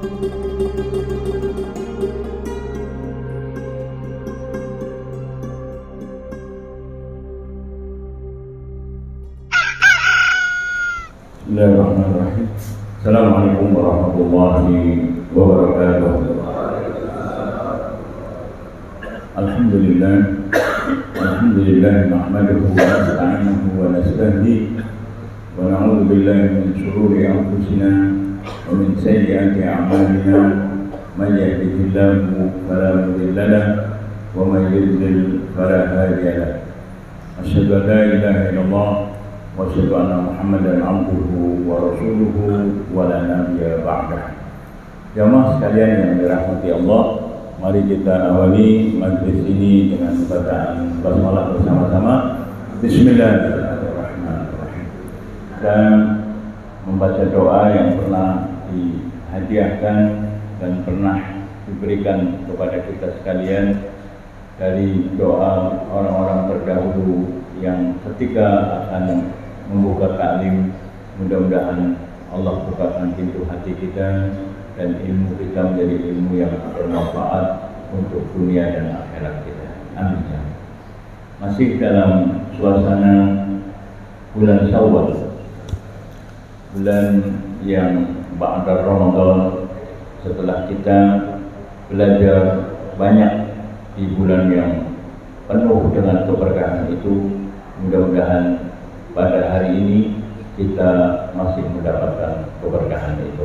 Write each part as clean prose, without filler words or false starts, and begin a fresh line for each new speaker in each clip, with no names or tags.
Bismillahirrahmanirrahim. Assalamualaikum warahmatullahi wabarakatuh. Alhamdulillah nahmaduhu wa nasta'inuhu wa nastahdihi wa na'udzu billahi min shururi anfusina wa min sayyiati a'malina. Man yahdihillahu fala mudilla lahu wa man yudlil fala hadiya lahu. Asyhadu an la ilaha illallah wa asyhadu anna Muhammadan abduhu wa rasuluhu wa la nabiyya ba'dah. Jamaah sekalian yang dirahmati Allah, mari kita awali majlis ini dengan bacaan basmalah bersama-sama. Bismillahirrahmanirrahim. Dan membaca doa yang pernah dihadiahkan dan pernah diberikan kepada kita sekalian dari doa orang-orang terdahulu yang ketika akan membuka taklim, mudah-mudahan Allah bukakan pintu hati kita dan ilmu kita menjadi ilmu yang bermanfaat untuk dunia dan akhirat kita. Amin. Masih dalam suasana bulan Syawal, bulan yang ba'da Ramadan, setelah kita belajar banyak di bulan yang penuh dengan keberkahan itu, mudah-mudahan pada hari ini kita masih mendapatkan keberkahan itu,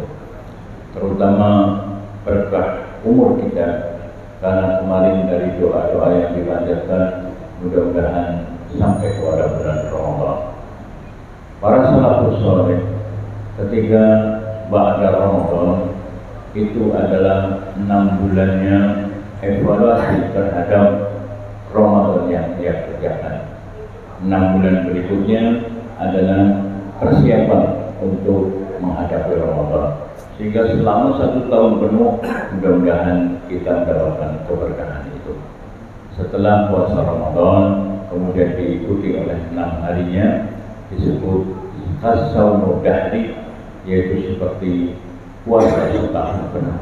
terutama berkah umur kita, karena kemarin dari doa-doa yang dipanjatkan mudah-mudahan sampai kepada bulan Ramadan. Para salafus saleh ketika ba'da Ramadan itu adalah 6 bulannya evaluasi terhadap Ramadan yang dia kerjakan. 6 bulan berikutnya adalah persiapan untuk menghadapi Ramadan, sehingga selama 1 tahun penuh mudah-mudahan kita mendapatkan keberkahan itu. Setelah puasa Ramadan kemudian diikuti oleh 6 harinya disebut As-Saumu Dahri, yaitu seperti puasa setahun penuh.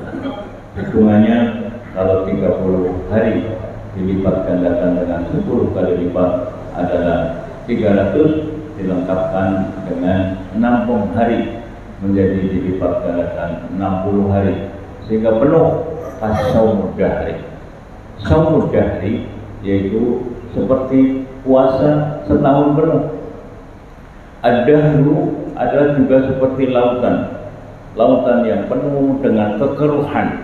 Hitungannya kalau 30 hari dilipat gandakan dengan 10 kali lipat adalah 300, dilengkapkan dengan 60 hari menjadi dilipat gandakan 60 hari sehingga penuh as-saumud dahri. Saumud dahri yaitu seperti puasa setahun penuh. Ad-dahru adalah juga seperti lautan yang penuh dengan kekeruhan.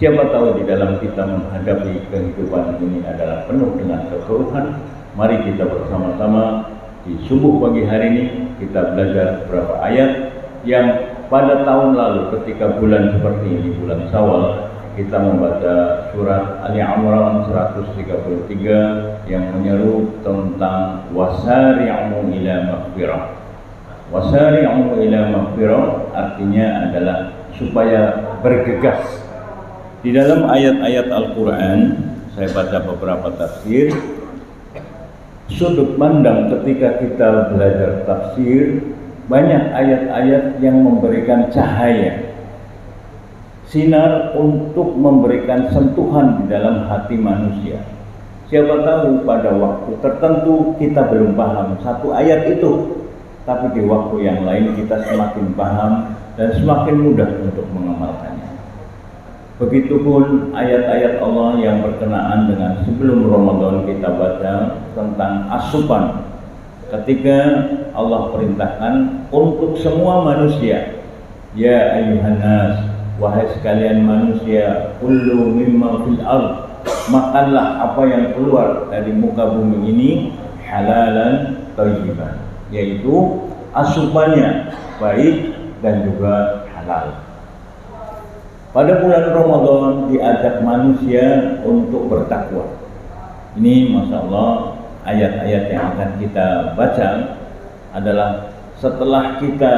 Siapa tahu di dalam kita menghadapi kehidupan ini adalah penuh dengan kekeruhan. Mari kita bersama-sama di subuh pagi hari ini kita belajar beberapa ayat yang pada tahun lalu ketika bulan seperti ini, bulan Syawal, kita membaca surat Ali Imran 133 yang menyeru tentang wasari'u ila maghfirah. Wasari'u ila maghfirah artinya adalah supaya bergegas. Di dalam ayat-ayat Al-Quran, saya baca beberapa tafsir. Sudut pandang ketika kita belajar tafsir, banyak ayat-ayat yang memberikan cahaya, sinar untuk memberikan sentuhan di dalam hati manusia. Siapa tahu pada waktu tertentu kita belum paham satu ayat itu, tapi di waktu yang lain kita semakin paham dan semakin mudah untuk mengamalkannya. Begitupun ayat-ayat Allah yang berkenaan dengan sebelum Ramadan kita baca tentang asupan. Ketika Allah perintahkan untuk semua manusia, ya ayyuhan nas, wahai sekalian manusia, kullu mimma fil ard, makanlah apa yang keluar dari muka bumi ini halalan thayyiban, yaitu asupannya baik dan juga halal. Pada bulan Ramadan diajak manusia untuk bertakwa. Ini Masya Allah ayat-ayat yang akan kita baca adalah setelah kita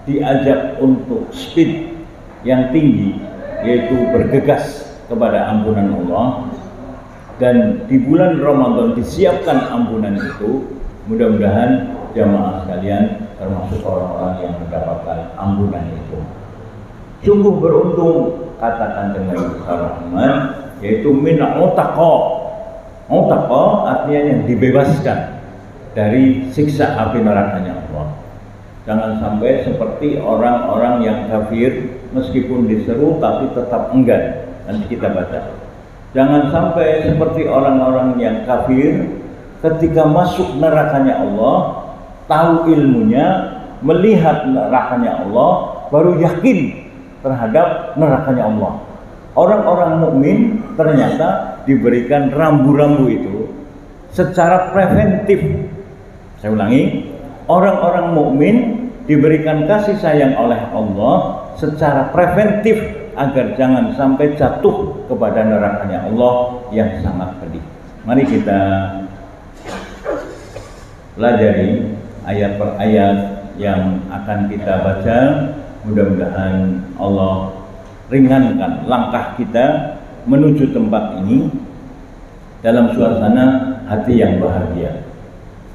diajak untuk speed yang tinggi, yaitu bergegas kepada ampunan Allah, dan di bulan Ramadan disiapkan ampunan itu. Mudah-mudahan jamaah sekalian termasuk orang-orang yang mendapatkan ampunan itu. Sungguh beruntung, katakan dengan Muhammad, yaitu min utaqa. Utaqa artinya yang dibebaskan dari siksa api nerakanya Allah. Jangan sampai seperti orang-orang yang kafir, meskipun diseru tapi tetap enggan. Nanti kita baca. Jangan sampai seperti orang-orang yang kafir, ketika masuk nerakanya Allah, tahu ilmunya, melihat nerakanya Allah, baru yakin terhadap nerakanya Allah. Orang-orang mukmin ternyata diberikan rambu-rambu itu secara preventif. Saya ulangi, orang-orang mukmin diberikan kasih sayang oleh Allah secara preventif agar jangan sampai jatuh kepada nerakanya Allah yang sangat pedih. Mari kita pelajari ayat per ayat yang akan kita baca. Mudah-mudahan Allah ringankan langkah kita menuju tempat ini dalam suasana hati yang bahagia.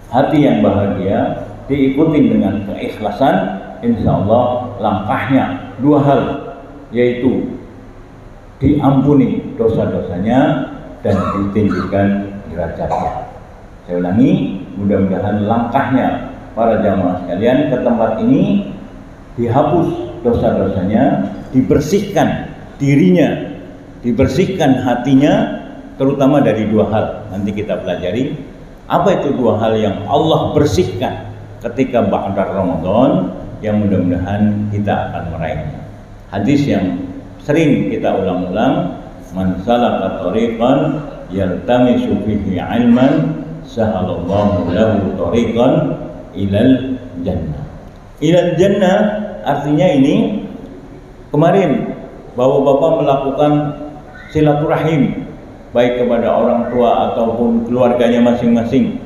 Hati yang bahagia diikuti dengan keikhlasan, insya Allah langkahnya dua hal, yaitu diampuni dosa-dosanya dan ditinggikan derajatnya. Saya ulangi, mudah-mudahan langkahnya para jamaah sekalian ke tempat ini dihapus dosa-dosanya, dibersihkan dirinya, dibersihkan hatinya, terutama dari dua hal. Nanti kita pelajari apa itu dua hal yang Allah bersihkan ketika ba'da Ramadan, yang mudah-mudahan kita akan meraihnya. Hadis yang sering kita ulang-ulang, man salaka tariqan yaltamisu fihi ilman sahalallahu lahu tariqan ilal jannah. Ilal jannah artinya ini, kemarin bapak-bapak melakukan silaturahim baik kepada orang tua ataupun keluarganya masing-masing.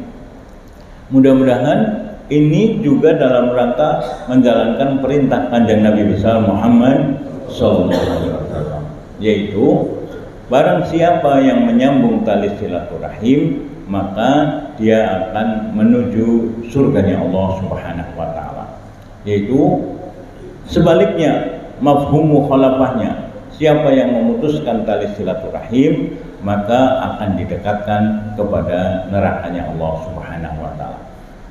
Mudah-mudahan ini juga dalam rangka menjalankan perintah Kanjeng Nabi besar Muhammad SAW, yaitu barang siapa yang menyambung tali silaturahim, maka dia akan menuju surganya Allah Subhanahu wa taala. Yaitu sebaliknya, mafhum mukhalafahnya, siapa yang memutuskan tali silaturahim, maka akan didekatkan kepada nerakanya Allah Subhanahu wa taala.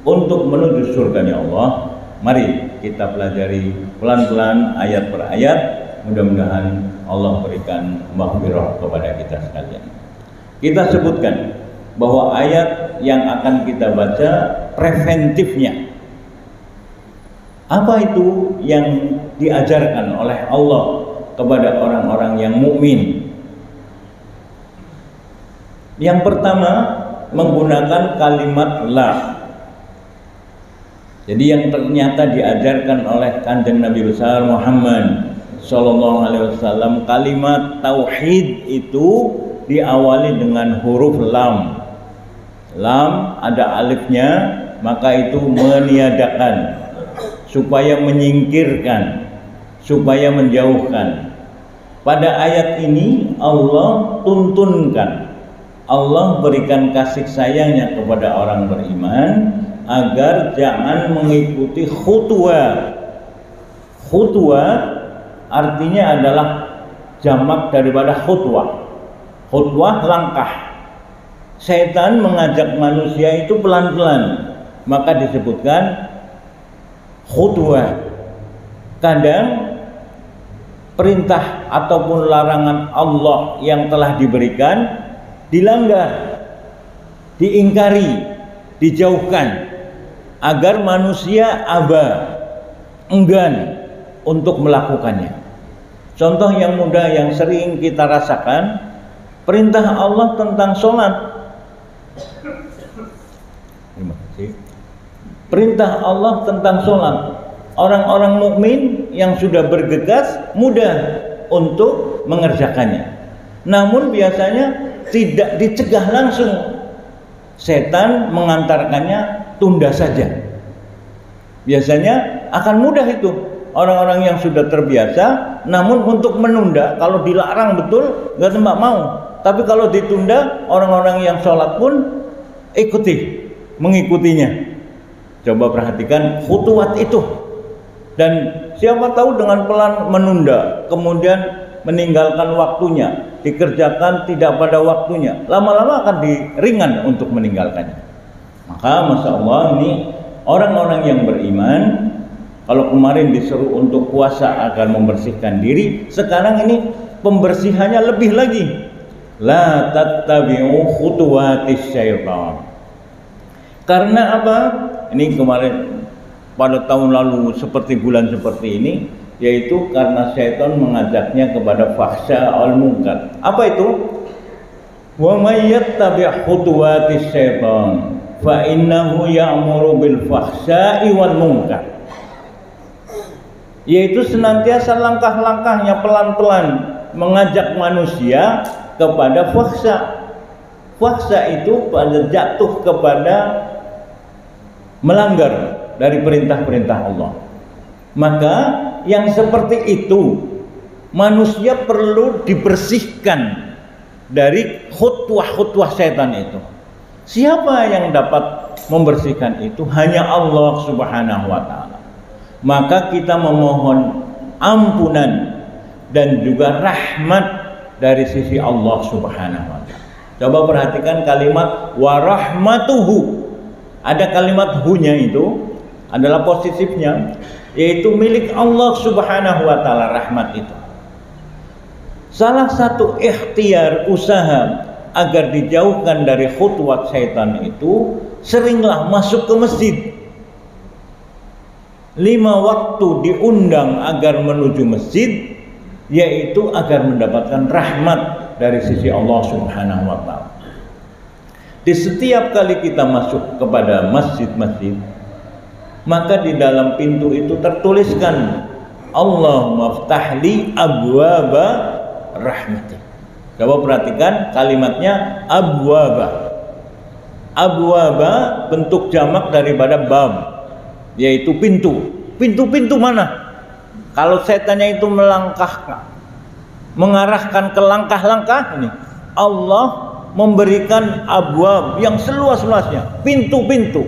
Untuk menuju surganya Allah, mari kita pelajari pelan-pelan ayat per ayat. Mudah-mudahan Allah berikan maghfirah kepada kita sekalian. Kita sebutkan bahwa ayat yang akan kita baca preventifnya. Apa itu yang diajarkan oleh Allah kepada orang-orang yang mukmin? Yang pertama, menggunakan kalimat la. Jadi yang ternyata diajarkan oleh Kanjeng Nabi besar Muhammad Sallallahu Alaihi Wasallam, kalimat tauhid itu diawali dengan huruf lam. Lam ada alifnya, maka itu meniadakan, supaya menyingkirkan, supaya menjauhkan. Pada ayat ini Allah tuntunkan, Allah berikan kasih sayangnya kepada orang beriman agar jangan mengikuti khutwa. Khutwa artinya adalah jamak daripada khutwah. Khutwah langkah. Setan mengajak manusia itu pelan-pelan, maka disebutkan khutwah. Kadang perintah ataupun larangan Allah yang telah diberikan dilanggar, diingkari, dijauhkan, agar manusia enggan untuk melakukannya. Contoh yang mudah yang sering kita rasakan, perintah Allah tentang sholat. Terima kasih. Perintah Allah tentang sholat, orang-orang mukmin yang sudah bergegas mudah untuk mengerjakannya. Namun biasanya tidak dicegah langsung. Setan mengantarkannya tunda saja. Biasanya akan mudah itu orang-orang yang sudah terbiasa, namun untuk menunda, kalau dilarang betul nggak mau. Tapi kalau ditunda, orang-orang yang sholat pun mengikutinya. Coba perhatikan khutuwat itu. Dan siapa tahu dengan pelan menunda, kemudian meninggalkan waktunya, dikerjakan tidak pada waktunya, lama-lama akan ringan untuk meninggalkannya. Maka Masya Allah, ini orang-orang yang beriman, kalau kemarin disuruh untuk puasa agar membersihkan diri, sekarang ini pembersihannya lebih lagi. La tattabi'u khutuwatis syaitan. Karena apa? Ini kemarin pada tahun lalu seperti bulan seperti ini, yaitu karena syaitan mengajaknya kepada fahsya wal munkar. Apa itu? Wa may yattabi' khutuwatis syaitan fa innahu ya'muru bil fahsya'i wal munkar. Yaitu senantiasa langkah-langkahnya pelan-pelan mengajak manusia kepada fahsya. Fahsya itu pada jatuh kepada melanggar dari perintah-perintah Allah. Maka yang seperti itu manusia perlu dibersihkan dari khutwah-khutwah setan itu. Siapa yang dapat membersihkan itu? Hanya Allah Subhanahu wa ta'ala. Maka kita memohon ampunan dan juga rahmat dari sisi Allah Subhanahu wa ta'ala. Coba perhatikan kalimat wa rahmatuhu. Ada kalimat hu-nya itu adalah posisifnya, yaitu milik Allah Subhanahu wa ta'ala rahmat itu. Salah satu ikhtiar usaha agar dijauhkan dari khutwat syaitan itu, seringlah masuk ke masjid. 5 waktu diundang agar menuju masjid, yaitu agar mendapatkan rahmat dari sisi Allah Subhanahu wa ta'ala. Di setiap kali kita masuk kepada masjid-masjid, maka di dalam pintu itu tertuliskan Allahumma ftahli abwaba rahmati. Coba perhatikan kalimatnya abwaba. Abwaba bentuk jamak daripada bab, yaitu pintu. Pintu-pintu mana? Kalau setannya itu melangkah, mengarahkan ke langkah-langkah ini, Allah memberikan abwab yang seluas-luasnya, pintu-pintu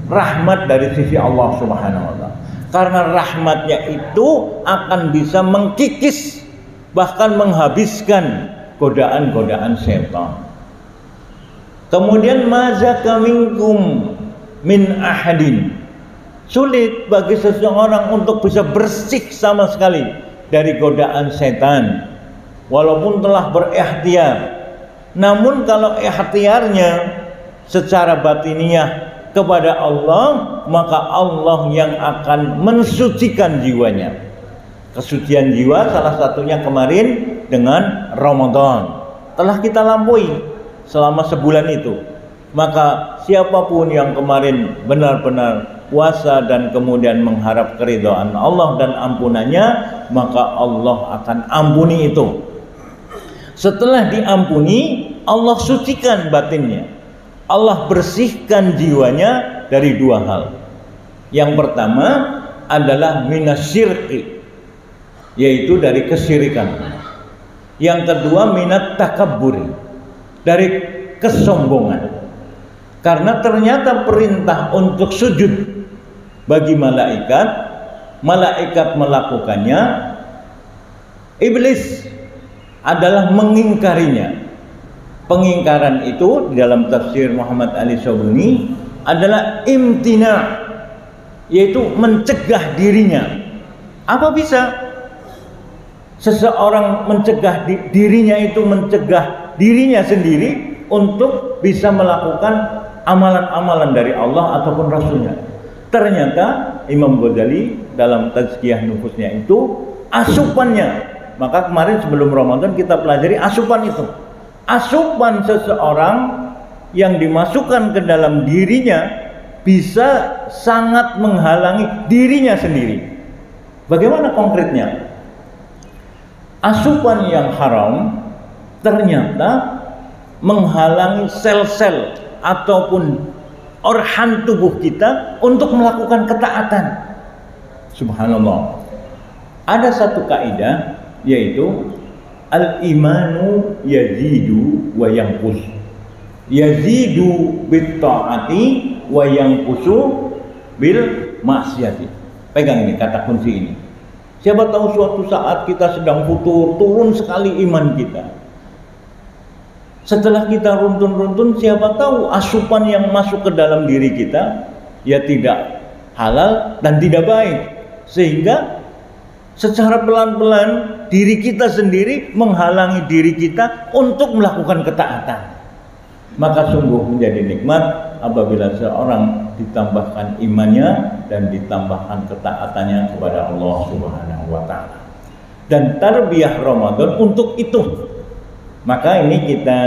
rahmat dari sisi Allah Subhanahu wa ta'ala. Karena rahmatnya itu akan bisa mengkikis, bahkan menghabiskan godaan-godaan setan. Kemudian mazaka minkum min ahadin. Sulit bagi seseorang untuk bisa bersih sama sekali dari godaan setan, walaupun telah berikhtiar. Namun kalau ikhtiarnya secara batiniah kepada Allah, maka Allah yang akan mensucikan jiwanya. Kesucian jiwa salah satunya kemarin dengan Ramadan telah kita lampaui selama sebulan itu. Maka siapapun yang kemarin benar-benar puasa dan kemudian mengharap keridhaan Allah dan ampunannya, maka Allah akan ampuni itu. Setelah diampuni, Allah sucikan batinnya, Allah bersihkan jiwanya dari 2 hal. Yang pertama adalah minasyirki, yaitu dari kesyirikan. Yang kedua minat takabburi, dari kesombongan. Karena ternyata perintah untuk sujud bagi malaikat, malaikat melakukannya, iblis adalah mengingkarinya. Pengingkaran itu di dalam tafsir Muhammad Ali Sobuni adalah imtina, yaitu mencegah dirinya. Apa bisa seseorang mencegah dirinya itu, mencegah dirinya sendiri untuk bisa melakukan amalan-amalan dari Allah ataupun Rasulnya? Ternyata Imam Ghazali dalam tazkiyah nufusnya itu asupannya. Maka kemarin sebelum Ramadan kita pelajari asupan itu. Asupan seseorang yang dimasukkan ke dalam dirinya bisa sangat menghalangi dirinya sendiri. Bagaimana konkretnya? Asupan yang haram ternyata menghalangi sel-sel ataupun organ tubuh kita untuk melakukan ketaatan. Subhanallah. Ada satu kaidah, yaitu al-imanu yazidu wa yanqus. Yazidu bit ta'ati wa yanqusu bil ma'siyati. Pegang ini kata kunci ini. Siapa tahu suatu saat kita sedang futur, turun sekali iman kita. Setelah kita runtun-runtun, siapa tahu asupan yang masuk ke dalam diri kita ya tidak halal dan tidak baik, sehingga secara pelan-pelan diri kita sendiri menghalangi diri kita untuk melakukan ketaatan. Maka sungguh menjadi nikmat apabila seorang ditambahkan imannya dan ditambahkan ketaatannya kepada Allah Subhanahu wa taala. Dan tarbiyah Ramadan untuk itu. Maka ini kita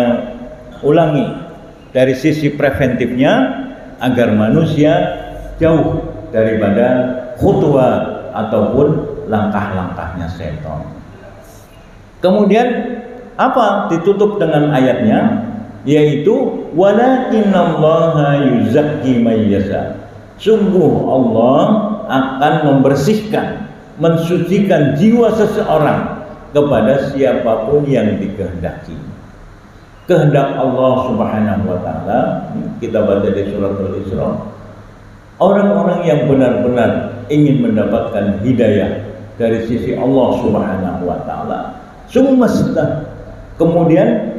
ulangi dari sisi preventifnya agar manusia jauh daripada khutwa ataupun langkah-langkahnya setan. Kemudian apa ditutup dengan ayatnya? Yaitu walakinallaha yuzakki may yasha. Sungguh Allah akan membersihkan, mensucikan jiwa seseorang kepada siapapun yang dikehendaki. Kehendak Allah Subhanahu wa taala, kita baca di surat Al-Isra, orang-orang yang benar-benar ingin mendapatkan hidayah dari sisi Allah Subhanahu wa taala, semesta kemudian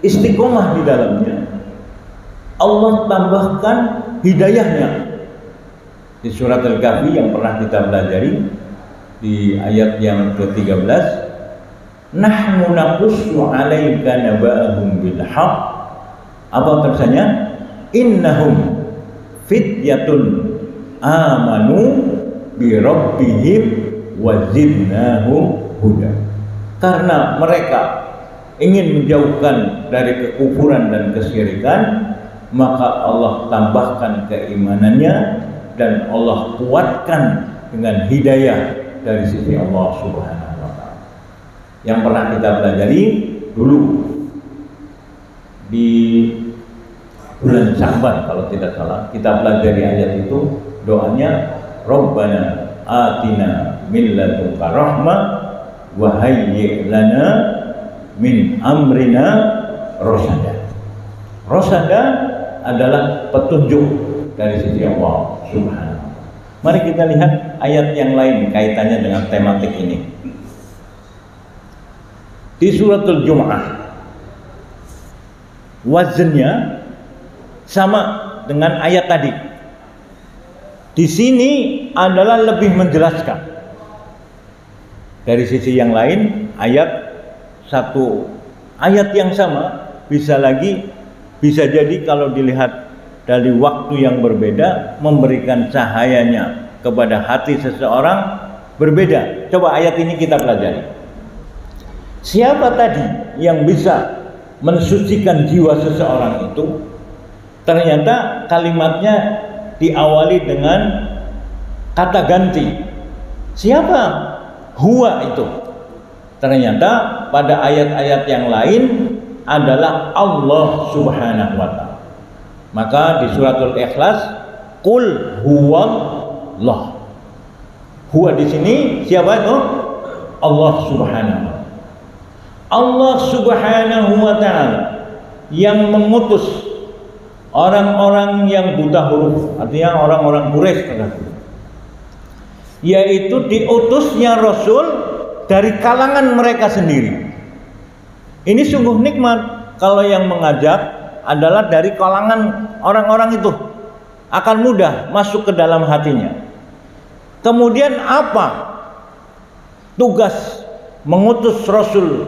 istiqomah di dalamnya, Allah tambahkan hidayahnya. Di surat Al-Kahfi yang pernah kita pelajari di ayat yang ke-13, nahnu naqussu 'alaika naba'ahum bil haqq. Apa tersanya? Innahum fityatun amanu bi rabbihim wa zidnahum huda. Karena mereka ingin menjauhkan dari kekufuran dan kesyirikan, maka Allah tambahkan keimanannya dan Allah kuatkan dengan hidayah dari sisi Allah Subhanahu wa taala. Yang pernah kita pelajari dulu di bulan Sya'ban kalau tidak salah, kita pelajari ayat itu, doanya Rabbana atina min ladunka rahmah wa hayyi' lana min amrina rosada. Rosada adalah petunjuk dari sisi Allah Subhanahu. Mari kita lihat ayat yang lain kaitannya dengan tematik ini. Di suratul Jumu'ah, wazannya sama dengan ayat tadi. Di sini adalah lebih menjelaskan. Dari sisi yang lain, satu ayat yang sama bisa jadi kalau dilihat dari waktu yang berbeda memberikan cahayanya kepada hati seseorang berbeda. Coba ayat ini kita pelajari. Siapa tadi yang bisa mensucikan jiwa seseorang itu? Ternyata kalimatnya diawali dengan kata ganti. Siapa? Huwa itu. Ternyata pada ayat-ayat yang lain adalah Allah Subhanahu wa taala. Maka di suratul Ikhlas, qul huwallah. Huwa di sini siapa itu? Allah Subhanahu wa taala. Allah Subhanahu wa taala yang mengutus orang-orang yang buta huruf, artinya orang-orang Quraisy, yaitu diutusnya Rasul dari kalangan mereka sendiri. Ini sungguh nikmat kalau yang mengajak adalah dari kalangan orang-orang itu, akan mudah masuk ke dalam hatinya. Kemudian apa tugas mengutus Rasul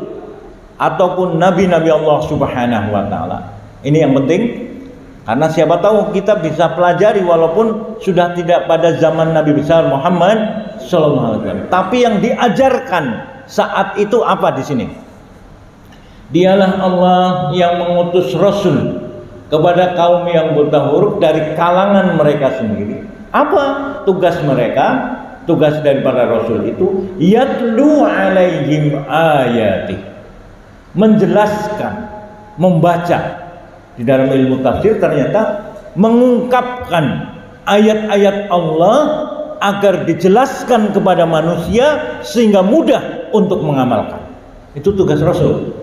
ataupun nabi-nabi Allah Subhanahu wa taala? Ini yang penting, karena siapa tahu kita bisa pelajari walaupun sudah tidak pada zaman Nabi besar Muhammad sallallahu alaihi wasallam. Tapi yang diajarkan saat itu apa di sini? Dialah Allah yang mengutus Rasul kepada kaum yang buta huruf dari kalangan mereka sendiri. Apa tugas mereka? Tugas daripada Rasul itu yatlu alaihim ayati, menjelaskan, membaca. Di dalam ilmu tafsir ternyata mengungkapkan ayat-ayat Allah agar dijelaskan kepada manusia sehingga mudah untuk mengamalkan. Itu tugas Rasul,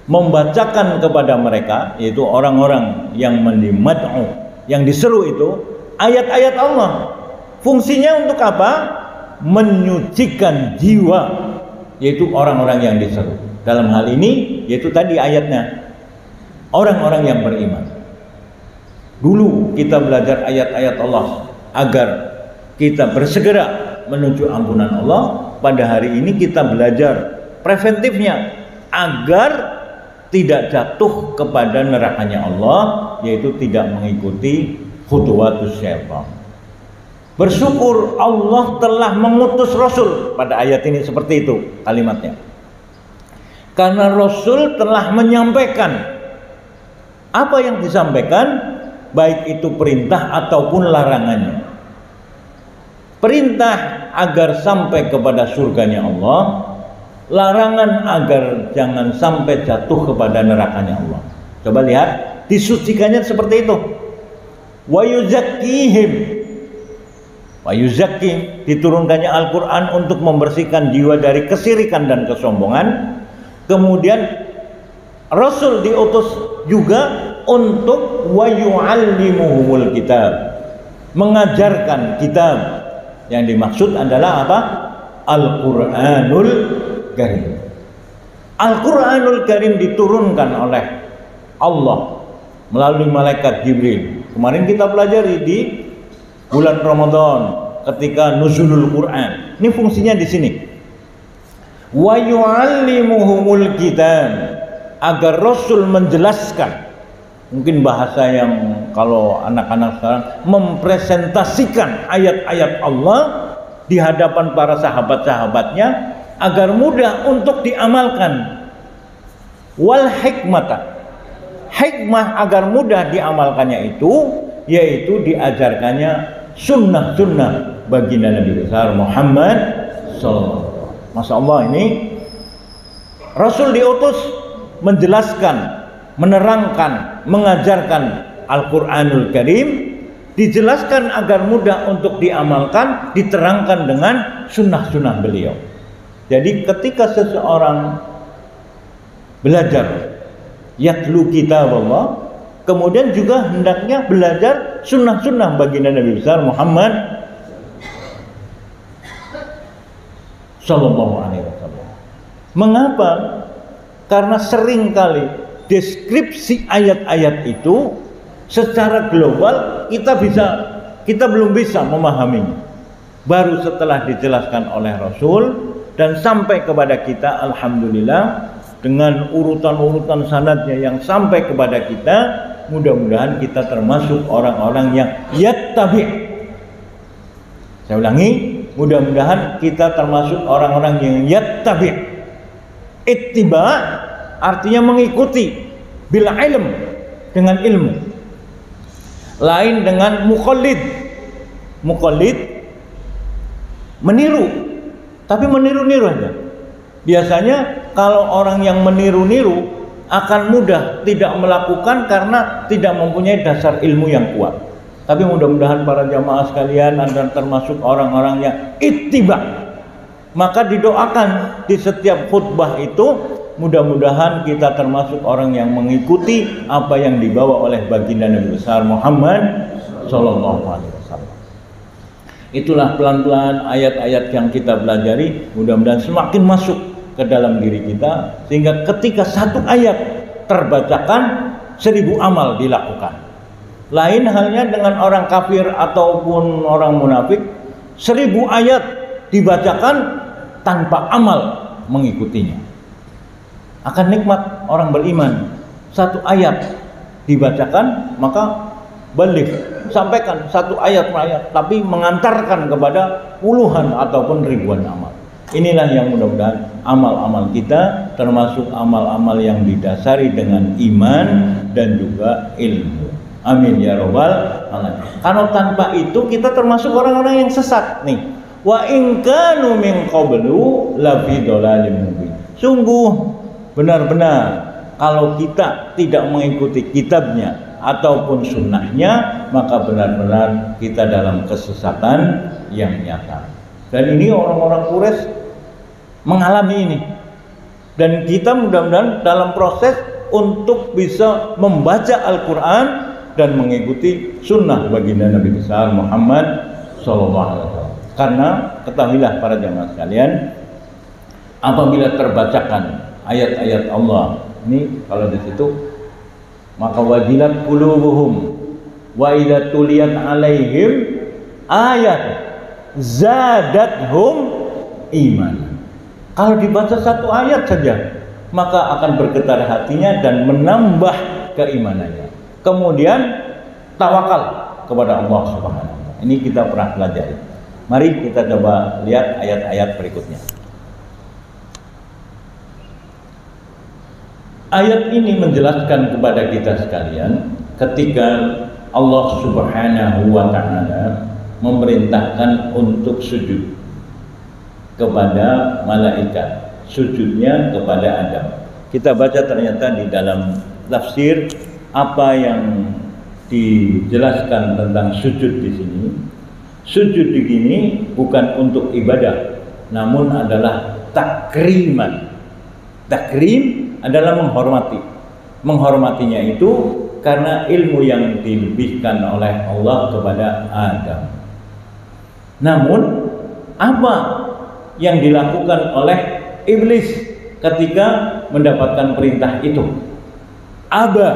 membacakan kepada mereka, yaitu orang-orang yang mendimad'u, yang diseru itu ayat-ayat Allah. Fungsinya untuk apa? menyucikan jiwa, yaitu orang-orang yang diseru. Dalam hal ini yaitu tadi ayatnya, orang-orang yang beriman. Dulu kita belajar ayat-ayat Allah agar kita bersegera menuju ampunan Allah. Pada hari ini kita belajar preventifnya agar tidak jatuh kepada nerakanya Allah, yaitu tidak mengikuti khutuwatus syaitan. Bersyukur Allah telah mengutus Rasul. Pada ayat ini seperti itu kalimatnya. Karena Rasul telah menyampaikan apa yang disampaikan, baik itu perintah ataupun larangannya. Perintah agar sampai kepada surganya Allah, larangan agar jangan sampai jatuh kepada nerakanya Allah. Coba lihat, disucikannya seperti itu. Wa yuzakkihim, wa yuzakki, diturunkannya Al-Quran untuk membersihkan jiwa dari kesirikan dan kesombongan. Kemudian Rasul diutus juga untuk wa yu'allimuhumul kitab, mengajarkan kitab. Yang dimaksud adalah apa? Al-Quranul Karim. Al-Quranul Karim diturunkan oleh Allah melalui malaikat Jibril. Kemarin kita pelajari di bulan Ramadan ketika nuzulul Quran. Ini fungsinya di sini. Wa yu'allimuhumul kitab, agar Rasul menjelaskan. Mungkin bahasa yang kalau anak-anak sekarang mempresentasikan ayat-ayat Allah di hadapan para sahabat-sahabatnya agar mudah untuk diamalkan. Wal hikmata, hikmah agar mudah diamalkannya itu yaitu diajarkannya sunnah-sunnah baginda Nabi besar Muhammad SAW. Masya Allah, ini Rasul diutus menjelaskan, menerangkan, mengajarkan Al-Quranul Karim, dijelaskan agar mudah untuk diamalkan, diterangkan dengan sunnah-sunnah beliau. Jadi ketika seseorang belajar yatlu kitab Allah, kemudian juga hendaknya belajar sunnah-sunnah baginda Nabi besar Muhammad Sallallahu Alaihi Wasallam. Mengapa? Karena seringkali deskripsi ayat-ayat itu secara global kita belum bisa memahaminya. Baru setelah dijelaskan oleh Rasul dan sampai kepada kita, alhamdulillah, dengan urutan-urutan sanadnya yang sampai kepada kita, mudah-mudahan kita termasuk orang-orang yang yattabi'. Saya ulangi, mudah-mudahan kita termasuk orang-orang yang yattabi'. Ittiba' artinya mengikuti, bil ilm, dengan ilmu. Lain dengan muqallid. Muqallid meniru, tapi meniru-niru aja. Biasanya kalau orang yang meniru-niru akan mudah tidak melakukan karena tidak mempunyai dasar ilmu yang kuat. Tapi mudah-mudahan para jamaah sekalian Anda termasuk orang-orang yang ittiba'. Maka didoakan di setiap khutbah itu, mudah-mudahan kita termasuk orang yang mengikuti apa yang dibawa oleh baginda Nabi besar Muhammad Sallallahu Alaihi Wasallam. Itulah pelan-pelan ayat-ayat yang kita pelajari, mudah-mudahan semakin masuk ke dalam diri kita, sehingga ketika satu ayat terbacakan 1000 amal dilakukan. Lain halnya dengan orang kafir ataupun orang munafik, 1000 ayat dibacakan tanpa amal mengikutinya. Akan nikmat orang beriman, satu ayat dibacakan maka balik, sampaikan satu ayat per ayat, tapi mengantarkan kepada puluhan ataupun ribuan amal. Inilah yang mudah-mudahan amal-amal kita termasuk amal-amal yang didasari dengan iman dan juga ilmu. Amin ya robbal alamin. Kalau tanpa itu kita termasuk orang-orang yang sesat nih. Wa in kanu min qablu la fi dhalalin mubin. Sungguh benar-benar kalau kita tidak mengikuti kitabnya ataupun sunnahnya, maka benar-benar kita dalam kesesatan yang nyata. Dan ini orang-orang Quraisy mengalami ini. Dan kita mudah-mudahan dalam proses untuk bisa membaca Al-Quran dan mengikuti sunnah baginda Nabi besar Muhammad SAW. Karena ketahuilah para jamaah sekalian, apabila terbacakan ayat-ayat Allah ini, kalau di situ, maka wajilat qulubuhum wa idza tuliyat alaihim ayat zadathum iman. Kalau dibaca satu ayat saja, maka akan bergetar hatinya dan menambah keimanannya. Kemudian tawakal kepada Allah Subhanahu wa taala. Ini kita pernah pelajari. Mari kita coba lihat ayat-ayat berikutnya. Ayat ini menjelaskan kepada kita sekalian ketika Allah Subhanahu wa taala memerintahkan untuk sujud kepada malaikat, sujudnya kepada Adam. Kita baca ternyata di dalam tafsir apa yang dijelaskan tentang sujud di sini. Sujud di sini bukan untuk ibadah, namun adalah takriman. Takrim adalah menghormati. Menghormatinya itu karena ilmu yang dilebihkan oleh Allah kepada Adam. Namun apa yang dilakukan oleh iblis ketika mendapatkan perintah itu? Aba.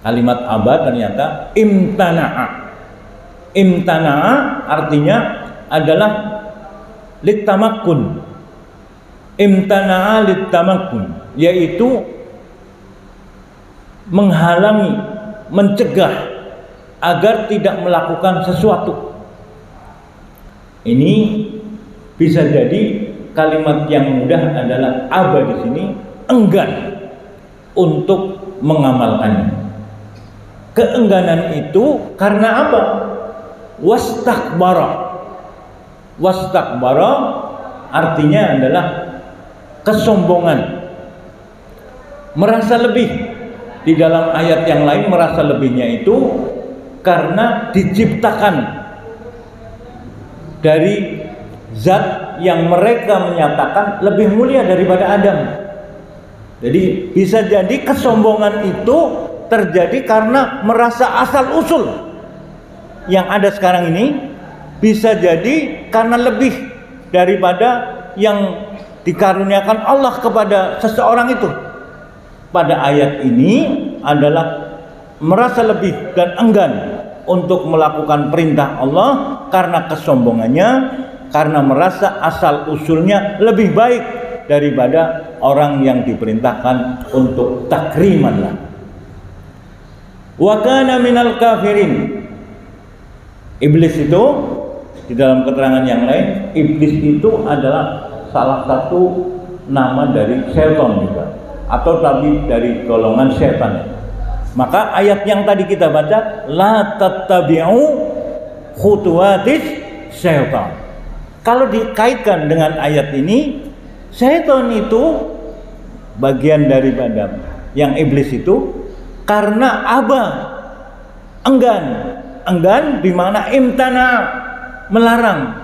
Kalimat aba ternyata imtana'a. Imtana'a artinya adalah litamakkun. Imtana'a litamakkun, yaitu menghalangi, mencegah agar tidak melakukan sesuatu. Ini bisa jadi kalimat yang mudah adalah aba di sini enggan untuk mengamalkannya. Keengganan itu karena apa? Wastakbara. Wastakbara artinya adalah kesombongan, merasa lebih. Di dalam ayat yang lain merasa lebihnya itu karena diciptakan dari zat yang mereka menyatakan lebih mulia daripada Adam. Jadi bisa jadi kesombongan itu terjadi karena merasa asal usul yang ada sekarang ini, bisa jadi karena lebih daripada yang dikaruniakan Allah kepada seseorang itu. Pada ayat ini adalah merasa lebih dan enggan untuk melakukan perintah Allah karena kesombongannya, karena merasa asal usulnya lebih baik daripada orang yang diperintahkan untuk takriman. Wa kana minal kafirin. Iblis itu di dalam keterangan yang lain, iblis itu adalah salah satu nama dari setan juga, atau tapi dari golongan setan. Maka ayat yang tadi kita baca, la tattabi'u khutuwatis syaitan. Kalau dikaitkan dengan ayat ini, syaitan itu bagian daripada yang iblis itu karena aba, enggan di mana imtana, melarang.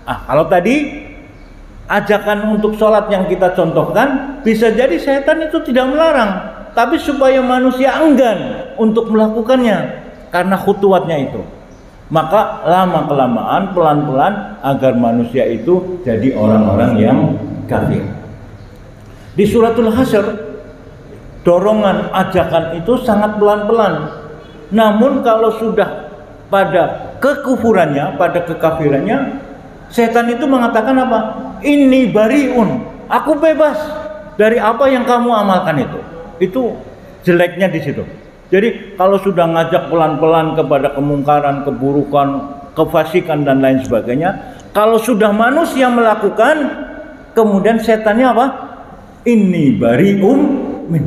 Kalau tadi ajakan untuk sholat yang kita contohkan, bisa jadi setan itu tidak melarang, tapi supaya manusia enggan untuk melakukannya karena khutuwatnya itu. Maka lama-kelamaan, pelan-pelan agar manusia itu jadi orang-orang yang kafir. Di suratul Hasyr, dorongan ajakan itu sangat pelan-pelan. Namun kalau sudah pada kekufurannya, pada kekafirannya, setan itu mengatakan apa? Inni bariun, aku bebas dari apa yang kamu amalkan itu. Itu jeleknya di situ. Jadi kalau sudah ngajak pelan-pelan kepada kemungkaran, keburukan, kefasikan dan lain sebagainya, kalau sudah manusia melakukan, kemudian setannya apa? Inni barium min,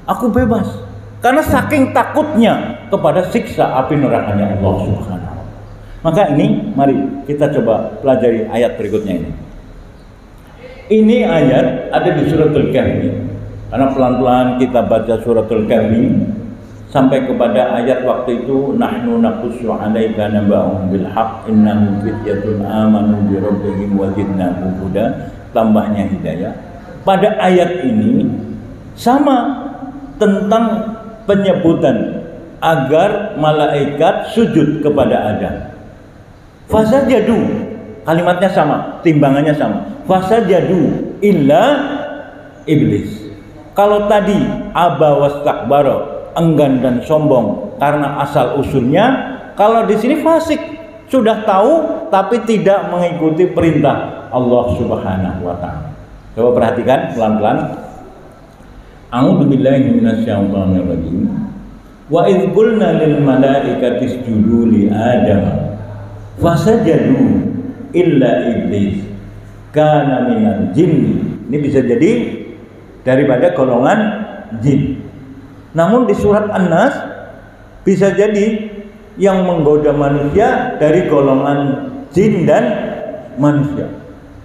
aku bebas. Karena saking takutnya kepada siksa api nerakanya Allah Subhanahu. Maka ini mari kita coba pelajari ayat berikutnya ini. Ini ayat ada di suratul Kahfi. Karena pelan-pelan kita baca suratul Kahfi sampai kepada ayat waktu itu, nahnu naqussu 'alaika naba'ahum bil haqq innahum fityatun amanu bi rabbihim wa zidnahum huda, tambahnya hidayah. Pada ayat ini sama tentang penyebutan agar malaikat sujud kepada Adam. Fasajadu, Kalimatnya sama, timbangannya sama. Fasajadu illa iblis. Kalau tadi aba wastakbara, enggan dan sombong karena asal usulnya, kalau di sini fasik, sudah tahu tapi tidak mengikuti perintah Allah Subhanahu wa taala. Coba perhatikan pelan-pelan. A'udzubillahi minasyaitonirrajim. Wa idz qulna lil malaikati isjudu li Adam fasajadu illa iblis kana minal jinni. Ini bisa jadi daripada golongan jin. Namun di surat An-Nas bisa jadi yang menggoda manusia dari golongan jin dan manusia.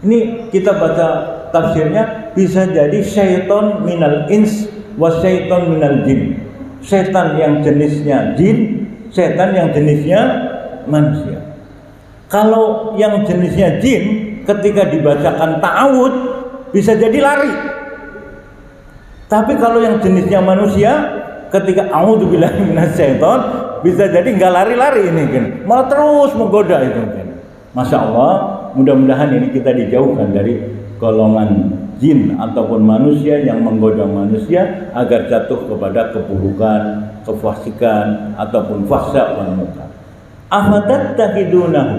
Ini kita baca tafsirnya, bisa jadi syaiton minal ins wa syaiton minal jin. Setan yang jenisnya jin, setan yang jenisnya manusia. Kalau yang jenisnya jin ketika dibacakan ta'awud bisa jadi lari. Tapi kalau yang jenisnya manusia ketika a'udzubillahi minasyaiton bisa jadi nggak lari-lari ini kan, malah terus menggoda itu kan. Masya Allah, mudah-mudahan ini kita dijauhkan dari golongan jin ataupun manusia yang menggoda manusia agar jatuh kepada keburukan, kefasikan ataupun fahsya wal munkar. Afatattahidunahu,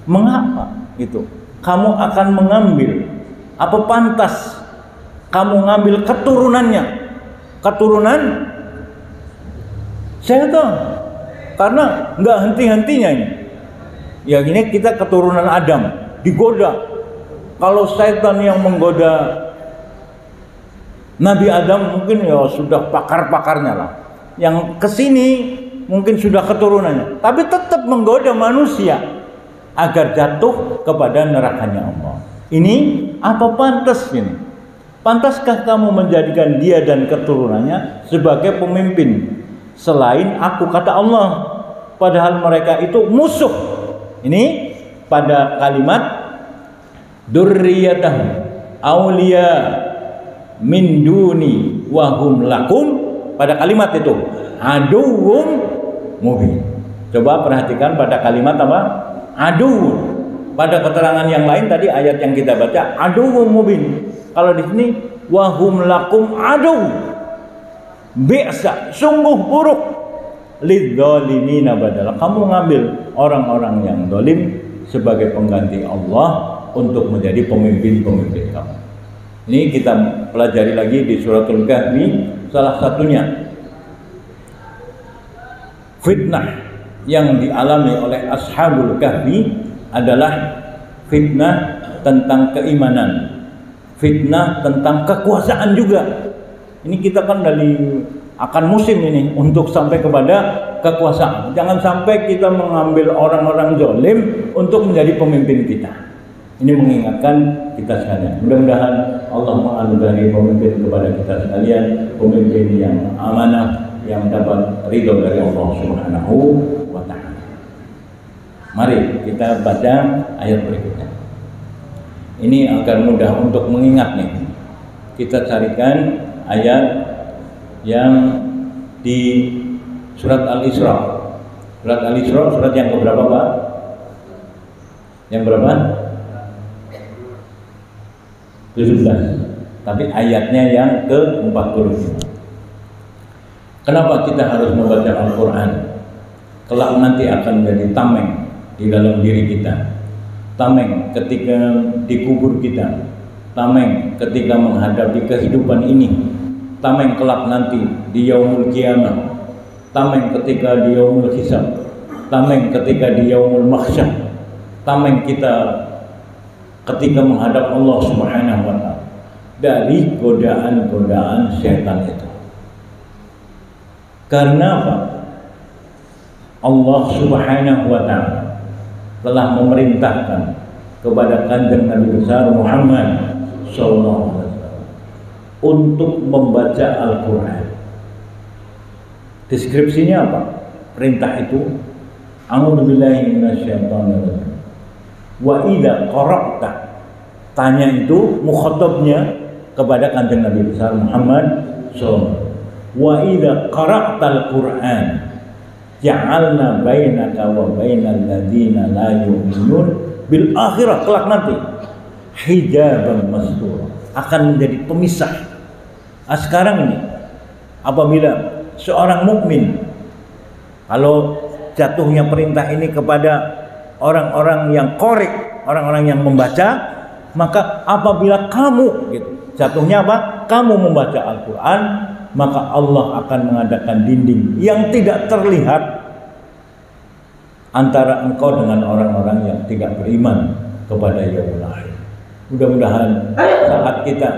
mengapa itu kamu akan mengambil, apa pantas kamu ngambil keturunannya, keturunan syaitan, karena nggak henti-hentinya ini. Ya ini kita keturunan Adam digoda. Kalau syaitan yang menggoda Nabi Adam mungkin ya sudah pakar-pakarnya lah. Yang kesini mungkin sudah keturunannya, tapi tetap menggoda manusia agar jatuh kepada nerakanya Allah. Ini apa pantas ini? Pantaskah kamu menjadikan dia dan keturunannya sebagai pemimpin selain aku, kata Allah, padahal mereka itu musuh. Ini pada kalimat dzurriyyatan auliya min duni wa hum lakum, pada kalimat itu aduwwum mubin. Coba perhatikan pada kalimat apa? Aduwwum. Pada keterangan yang lain tadi ayat yang kita baca aduwwum mubin. Kalau di sini wa hum lakum aduw. Bi'sa, sungguh buruk. Lidzalimina badala, kamu ngambil orang-orang yang zalim sebagai pengganti Allah untuk menjadi pemimpin-pemimpin kamu. Ini kita pelajari lagi di Suratul Kahfi. Salah satunya fitnah yang dialami oleh Ashabul Kahfi adalah fitnah tentang keimanan, fitnah tentang kekuasaan juga. Ini kita kan dari akan musim ini untuk sampai kepada kekuasaan. Jangan sampai kita mengambil orang-orang zalim untuk menjadi pemimpin kita. Ini mengingatkan kita sekalian. Mudah-mudahan Allah menganugerahi pemimpin kepada kita sekalian, pemimpin yang amanah, yang dapat ridho dari Allah Subhanahu wa ta'ala. Mari kita baca ayat berikutnya. Ini agar mudah untuk mengingat nih. Kita carikan ayat yang di surat Al-Isra. Surat Al-Isra surat yang keberapa, Pak? Yang berapa? 17. Tapi ayatnya yang ke-40. Kenapa kita harus membaca Al-Quran? Kelak nanti akan menjadi tameng di dalam diri kita. Tameng ketika dikubur kita. Tameng ketika menghadapi kehidupan ini. Tameng kelak nanti di yaumul qiyamah. Tameng ketika di yaumul hisab. Tameng ketika di yaumul mahsyar. Tameng kita ketika menghadap Allah Subhanahu wa ta'ala dari godaan-godaan syaitan itu. Karena apa? Allah Subhanahu wa ta'ala telah memerintahkan kepada kanjeng Nabi besar Muhammad sallallahu alaihi wasallam untuk membaca Al-Quran. Deskripsinya apa? Perintah itu a'udzubillahi minasyaitonirrajim. Wa idza qara'ta, tanya itu mukhatabnya kepada kanjeng Nabi besar Muhammad sallallahu. Wa idza qara'tal Qur'an ja'alna bainaka wa bainal ladzina la yu'minun bil akhirah kelak nanti hijaban mastur, akan menjadi pemisah. Sekarang ini apabila seorang mukmin, kalau jatuhnya perintah ini kepada orang-orang yang korek, orang-orang yang membaca, maka apabila kamu gitu, jatuhnya apa? Kamu membaca Al-Quran, maka Allah akan mengadakan dinding yang tidak terlihat antara engkau dengan orang-orang yang tidak beriman kepada yaumul akhir. Mudah-mudahan saat kita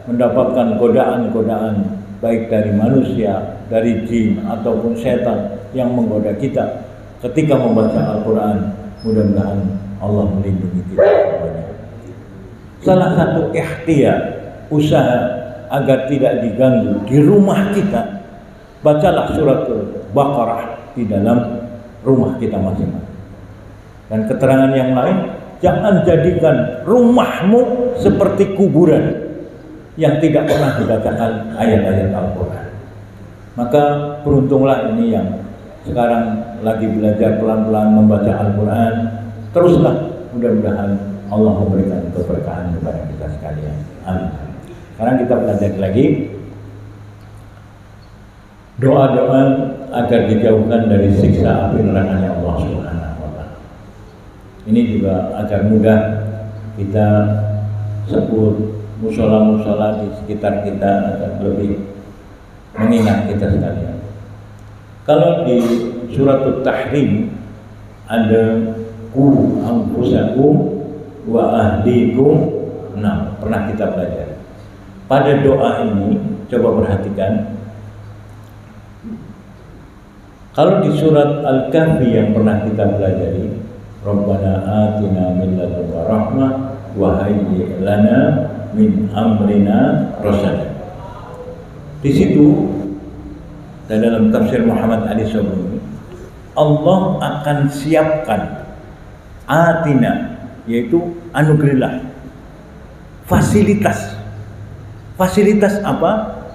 mendapatkan godaan-godaan baik dari manusia, dari jin ataupun setan yang menggoda kita ketika membaca Al-Quran, mudah-mudahan Allah melindungi kita semuanya. Salah satu ikhtiar, usaha agar tidak diganggu di rumah kita, bacalah surat Al-Baqarah di dalam rumah kita masing-masing. Dan keterangan yang lain, jangan jadikan rumahmu seperti kuburan yang tidak pernah dibacakan ayat-ayat Al-Quran. Maka beruntunglah ini yang sekarang lagi belajar pelan-pelan membaca Al-Quran. Teruslah, mudah-mudahan Allah memberikan keberkahan kepada kita sekalian. Amin. Sekarang kita belajar lagi doa-doa agar dijauhkan dari siksa api nerakanya Allah Subhanahu wa Ta'ala. Ini juga agar mudah kita sebut musola-musola di sekitar kita agar lebih mengingat kita sekalian. Kalau di surat At-Tahrim ada qu anfusakum wa ahlikum, pernah kita belajar. Pada doa ini coba perhatikan. Kalau di surat Al-Kahfi yang pernah kita pelajari, Rabbana atina min ladunka rahmah wa hayyi' lana min amrina rasyada. Di situ dan dalam tafsir Muhammad Ali Sobri, Allah akan siapkan atina, yaitu anugerah, fasilitas apa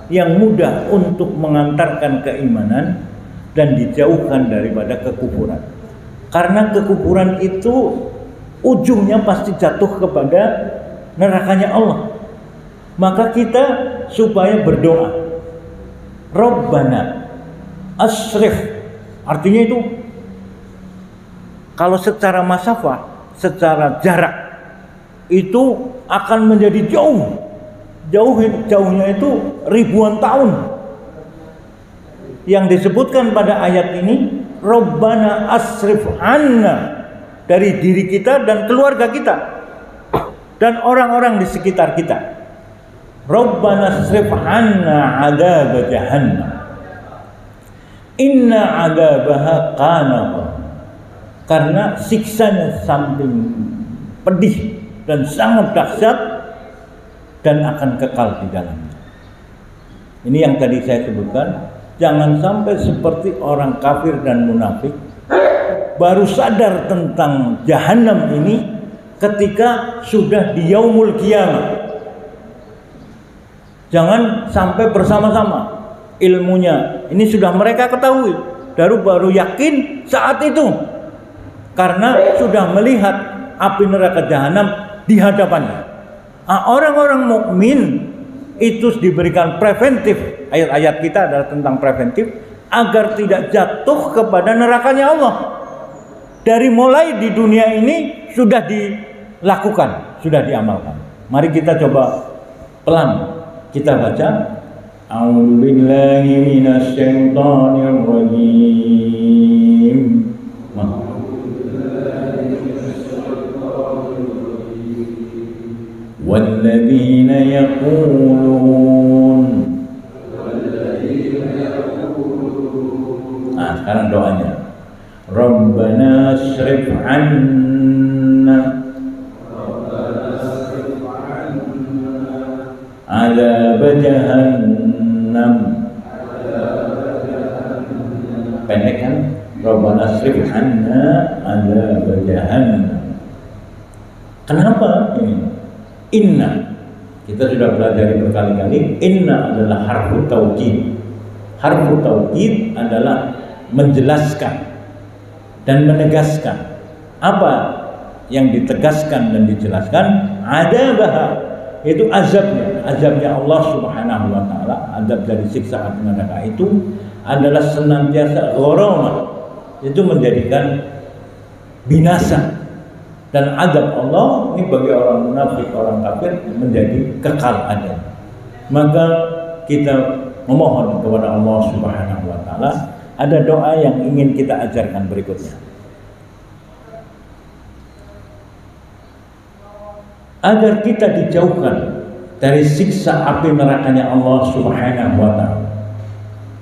yang mudah untuk mengantarkan keimanan dan dijauhkan daripada kekufuran. Karena kekufuran itu ujungnya pasti jatuh kepada nerakanya Allah. Maka kita supaya berdoa, Rabbana asrif, artinya itu kalau secara masafah, secara jarak itu akan menjadi jauhnya itu ribuan tahun. Yang disebutkan pada ayat ini, Rabbana asrif anna, dari diri kita dan keluarga kita dan orang-orang di sekitar kita. Rabbana asrif anna adzab jahannam inna adzabaha kana, karena siksanya samping pedih dan sangat dahsyat dan akan kekal di dalamnya. Ini yang tadi saya sebutkan. Jangan sampai seperti orang kafir dan munafik baru sadar tentang jahanam ini ketika sudah di yaumul qiyamah. Jangan sampai bersama-sama ilmunya ini sudah mereka ketahui, baru yakin saat itu, karena sudah melihat api neraka jahanam di hadapannya. Orang-orang mukmin itu diberikan preventif. Ayat-ayat kita adalah tentang preventif agar tidak jatuh kepada nerakanya Allah. Dari mulai di dunia ini sudah dilakukan, sudah diamalkan. Mari kita coba pelan kita baca. A'udzu billahi minasy syaithanir rajim. Walladzina yaqulun. Sekarang doanya, Rabbana asrif anna adzab jahannam. Pendek kan? Rabbana asrif anna adzab jahannam. Kenapa ini? Inna, kita sudah belajar berkali-kali. Inna adalah harfu taukid. Harfu taukid adalah menjelaskan dan menegaskan. Apa yang ditegaskan dan dijelaskan adzabah, itu azabnya Allah Subhanahu wa taala, azab dari siksa api neraka itu adalah senantiasa gharamah, itu menjadikan binasa. Dan azab Allah ini bagi orang munafik, orang kafir menjadi kekal ada. Maka kita memohon kepada Allah Subhanahu wa taala, ada doa yang ingin kita ajarkan berikutnya. Agar kita dijauhkan dari siksa api nerakanya Allah Subhanahu wa taala.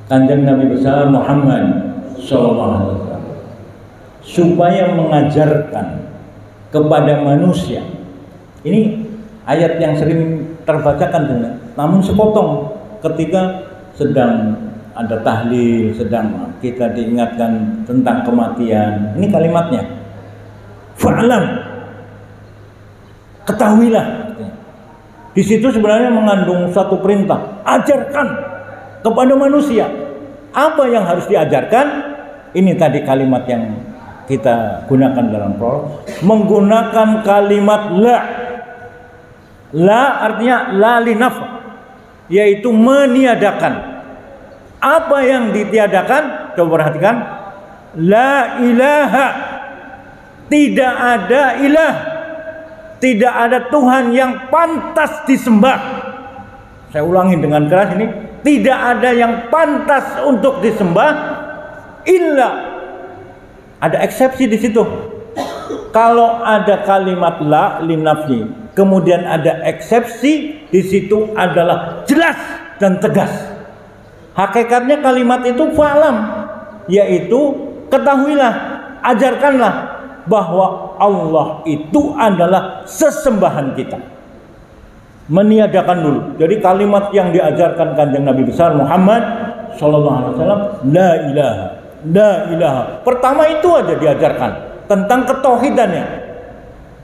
Kanjeng Nabi besar Muhammad sallallahu alaihi wasallam supaya mengajarkan kepada manusia. Ini ayat yang sering terbacakan, namun sepotong ketika sedang ada tahlil, sedang kita diingatkan tentang kematian. Ini kalimatnya. Fa'lam, ketahuilah. Di situ sebenarnya mengandung satu perintah, ajarkan kepada manusia. Apa yang harus diajarkan? Ini tadi kalimat yang kita gunakan dalam prolog, menggunakan kalimat la. La artinya la linaf, yaitu meniadakan. Apa yang ditiadakan? Coba perhatikan. La ilaha, tidak ada ilah, tidak ada Tuhan yang pantas disembah. Saya ulangi dengan keras ini, tidak ada yang pantas untuk disembah illa. Ada eksepsi di situ. Kalau ada kalimat la linafsi, kemudian ada eksepsi, di situ adalah jelas dan tegas. Hakikatnya kalimat itu fa'lam, yaitu ketahuilah, ajarkanlah bahwa Allah itu adalah sesembahan kita. Meniadakan dulu. Jadi kalimat yang diajarkan Kanjeng Nabi besar Muhammad sallallahu alaihi wasallam, la ilaha, la ilaha. Pertama itu aja diajarkan tentang ketauhidannya,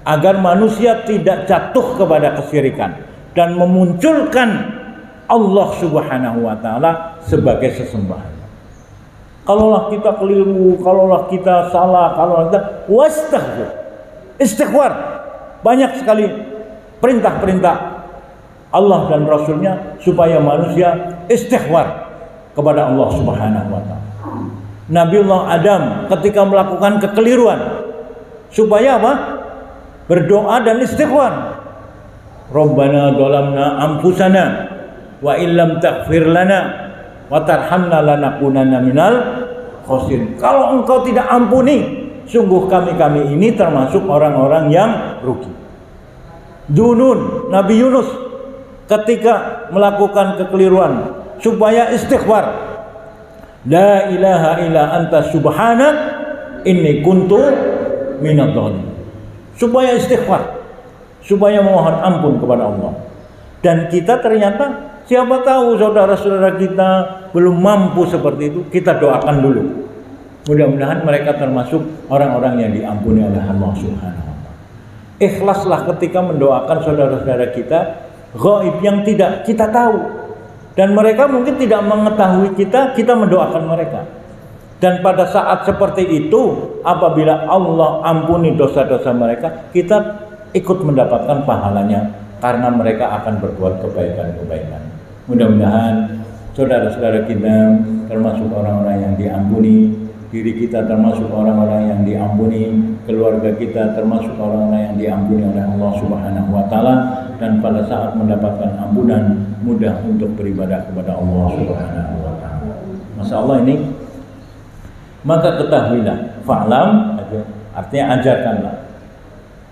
agar manusia tidak jatuh kepada kesyirikan dan memunculkan Allah Subhanahu wa taala sebagai sesembahan. Kalaulah kita keliru, kalaulah kita salah, kalaulah kita wastaghfir, istighfar. Banyak sekali perintah-perintah Allah dan Rasulnya supaya manusia istighfar kepada Allah Subhanahu wa taala. Nabiullah Adam ketika melakukan kekeliruan, supaya apa? Berdoa dan istighfar. Rabbana dhalamna anfusana wa illam taghfir lana wa tarhamna lanakunanna minal khosirin. Kalau engkau tidak ampuni, sungguh kami ini termasuk orang-orang yang rugi. Dunun, Nabi Yunus ketika melakukan kekeliruan, supaya istighfar. La ilaha illa anta subhanak inni kuntu minadh dhalimin. Supaya istighfar, supaya memohon ampun kepada Allah. Dan kita ternyata, siapa tahu saudara-saudara kita belum mampu seperti itu, kita doakan dulu. Mudah-mudahan mereka termasuk orang-orang yang diampuni oleh Allah Subhanahu wa taala. Ikhlaslah ketika mendoakan saudara-saudara kita gaib yang tidak kita tahu. Dan mereka mungkin tidak mengetahui kita mendoakan mereka. Dan pada saat seperti itu, apabila Allah ampuni dosa-dosa mereka, kita ikut mendapatkan pahalanya, karena mereka akan berbuat kebaikan-kebaikan. Mudah-mudahan saudara-saudara kita termasuk orang-orang yang diampuni, diri kita termasuk orang-orang yang diampuni, keluarga kita termasuk orang-orang yang diampuni oleh Allah Subhanahu wa taala, dan pada saat mendapatkan ampunan mudah untuk beribadah kepada Allah Subhanahu wa taala. Masya Allah ini. Maka ketahuilah, fa'lam artinya ajarkanlah